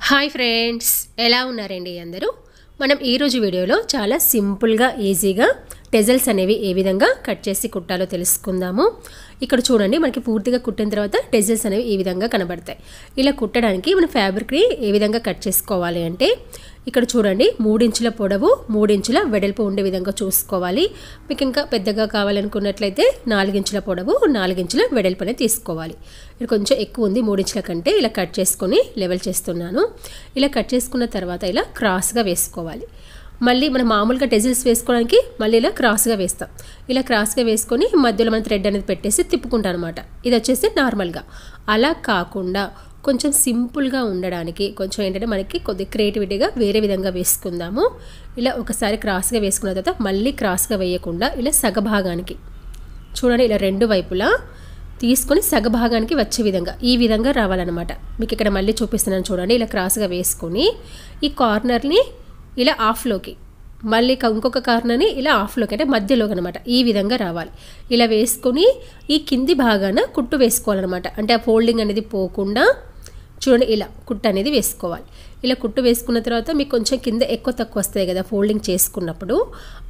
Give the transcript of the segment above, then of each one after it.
Hi friends, ఎలా ఉన్నారండి అందరూ? మనం ఈరోజు వీడియోలో చాలా సింపుల్గా ఈజీగా టెజల్స్ అనేవి ఏ విధంగా కట్ చేసి కుట్టాలో తెలుసుకుందాము. ఇక్కడ చూడండి, మనకి పూర్తిగా కుట్టిన తర్వాత టెజల్స్ అనేవి ఈ విధంగా కనబడతాయి. ఇలా కుట్టడానికి మన ఫ్యాబ్రిక్ని ఏ విధంగా కట్ చేసుకోవాలి అంటే, ఇక్కడ చూడండి 3 ఇంచుల పొడవు 3 ఇంచుల వెడల్పు ఉండే విధంగా చూసుకోవాలి. మీకు ఇంకా పెద్దగా కావాలనుకున్నట్లయితే 4 ఇంచుల పొడవు 4 ఇంచుల వెడల్పు అనేది తీసుకోవాలి. ఇక్కడ కొంచెం ఎక్కువ ఉంది 3 ఇంచుల కంటే. ఇలా కట్ చేసుకొని లెవెల్ చేస్తున్నాను. ఇలా కట్ చేసుకున్న తర్వాత ఇలా క్రాస్గా వేసుకోవాలి. మళ్ళీ మనం మామూలుగా టెజిల్స్ వేసుకోవడానికి మళ్ళీ ఇలా క్రాస్గా వేస్తాం. ఇలా క్రాస్గా వేసుకొని మధ్యలో మనం థ్రెడ్ అనేది పెట్టేసి తిప్పుకుంటాం అనమాట. ఇది వచ్చేసి నార్మల్గా. అలా కాకుండా కొంచెం సింపుల్గా ఉండడానికి కొంచెం ఏంటంటే మనకి కొద్దిగా క్రియేటివిటీగా వేరే విధంగా వేసుకుందాము. ఇలా ఒకసారి క్రాస్గా వేసుకున్న తర్వాత మళ్ళీ క్రాస్గా వేయకుండా ఇలా సగభాగానికి చూడండి, ఇలా 2 వైపులా తీసుకొని సగభాగానికి వచ్చే విధంగా ఈ విధంగా రావాలన్నమాట. మీకు ఇక్కడ మళ్ళీ చూపిస్తున్నాను చూడండి. ఇలా క్రాస్గా వేసుకొని ఈ కార్నర్ని ఇలా హాఫ్లోకి, మళ్ళీ ఇంకొక కార్నర్ని ఇలా హాఫ్లోకి అంటే మధ్యలోకి అనమాట ఈ విధంగా రావాలి. ఇలా వేసుకొని ఈ కింది భాగాన కుట్టు వేసుకోవాలన్నమాట. అంటే ఆ ఫోల్డింగ్ అనేది పోకుండా చూడండి ఇలా కుట్టు అనేది వేసుకోవాలి. ఇలా కుట్టు వేసుకున్న తర్వాత మీకు కొంచెం కింద ఎక్కువ తక్కువ వస్తాయి కదా ఫోల్డింగ్ చేసుకున్నప్పుడు,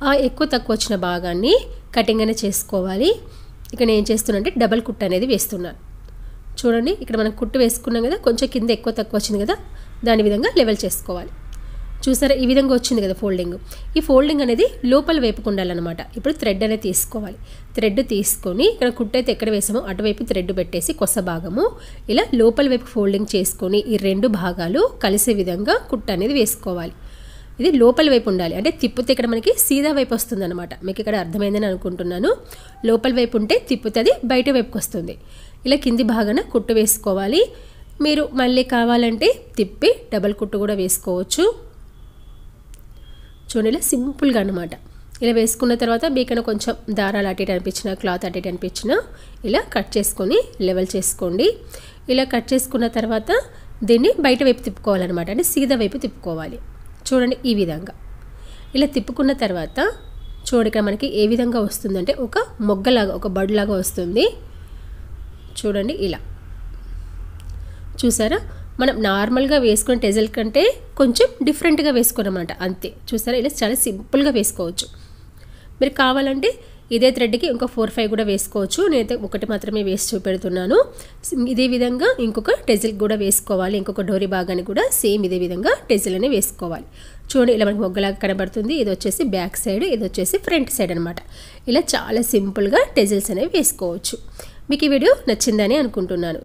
ఆ ఎక్కువ తక్కువ వచ్చిన భాగాన్ని కటింగ్ అనేది చేసుకోవాలి. ఇక్కడ నేను ఏం చేస్తున్నా అంటే డబల్ కుట్టు అనేది వేస్తున్నాను. చూడండి, ఇక్కడ మనం కుట్టు వేసుకున్నాం కదా, కొంచెం కింద ఎక్కువ తక్కువ వచ్చింది కదా, దాని విధంగా లెవెల్ చేసుకోవాలి. చూసారా, ఈ విధంగా వచ్చింది కదా ఫోల్డింగ్. ఈ ఫోల్డింగ్ అనేది లోపల వైపుకు ఉండాలన్నమాట. ఇప్పుడు థ్రెడ్ అనేది తీసుకోవాలి. థ్రెడ్ తీసుకొని ఇక్కడ కుట్టు అయితే ఎక్కడ వేసామో అటువైపు థ్రెడ్ పెట్టేసి కొస భాగము ఇలా లోపల వైపు ఫోల్డింగ్ చేసుకొని ఈ 2 భాగాలు కలిసే విధంగా కుట్టు అనేది వేసుకోవాలి. ఇది లోపల వైపు ఉండాలి. అంటే తిప్పితే ఇక్కడ మనకి సీదా వైపు వస్తుంది అనమాట. మీకు ఇక్కడ అర్థమైందని అనుకుంటున్నాను. లోపల వైపు ఉంటే తిప్పుతుంది బయట వైపుకి వస్తుంది. ఇలా కింది భాగాన కుట్టు వేసుకోవాలి. మీరు మళ్ళీ కావాలంటే తిప్పి డబల్ కుట్టు కూడా వేసుకోవచ్చు. చూడండి, ఇలా సింపుల్గా అనమాట. ఇలా వేసుకున్న తర్వాత మీకైనా కొంచెం దారాలు అటు ఇటు అనిపించినా, క్లాత్ అటు ఇటు అనిపించినా ఇలా కట్ చేసుకొని లెవెల్ చేసుకోండి. ఇలా కట్ చేసుకున్న తర్వాత దీన్ని బయట వైపు తిప్పుకోవాలన్నమాట. అంటే సీదా వైపు తిప్పుకోవాలి. చూడండి, ఈ విధంగా ఇలా తిప్పుకున్న తర్వాత చూడండి ఇక్కడ మనకి ఏ విధంగా వస్తుందంటే ఒక మొగ్గలాగా, ఒక బడ్లాగా వస్తుంది. చూడండి, ఇలా చూసారా, మనం నార్మల్గా వేసుకునే టెజల్ కంటే కొంచెం డిఫరెంట్గా వేసుకోనమాట అంతే. చూసారా, ఇలా చాలా సింపుల్గా వేసుకోవచ్చు. మీరు కావాలంటే ఇదే థ్రెడ్కి ఇంకో 4-5 కూడా వేసుకోవచ్చు. నేనైతే ఒకటి మాత్రమే వేసి చూపెడుతున్నాను. ఇదే విధంగా ఇంకొక టెజల్ కూడా వేసుకోవాలి. ఇంకొక డోరీ భాగాన్ని కూడా సేమ్ ఇదే విధంగా టెజల్ అనే వేసుకోవాలి. చూడండి, ఇలా మనకి మొగ్గలాగా కనబడుతుంది. ఇది వచ్చేసి బ్యాక్ సైడ్, ఇది వచ్చేసి ఫ్రంట్ సైడ్ అనమాట. ఇలా చాలా సింపుల్గా టెజల్స్ అనేవి వేసుకోవచ్చు. మీకు ఈ వీడియో నచ్చిందని అనుకుంటున్నాను.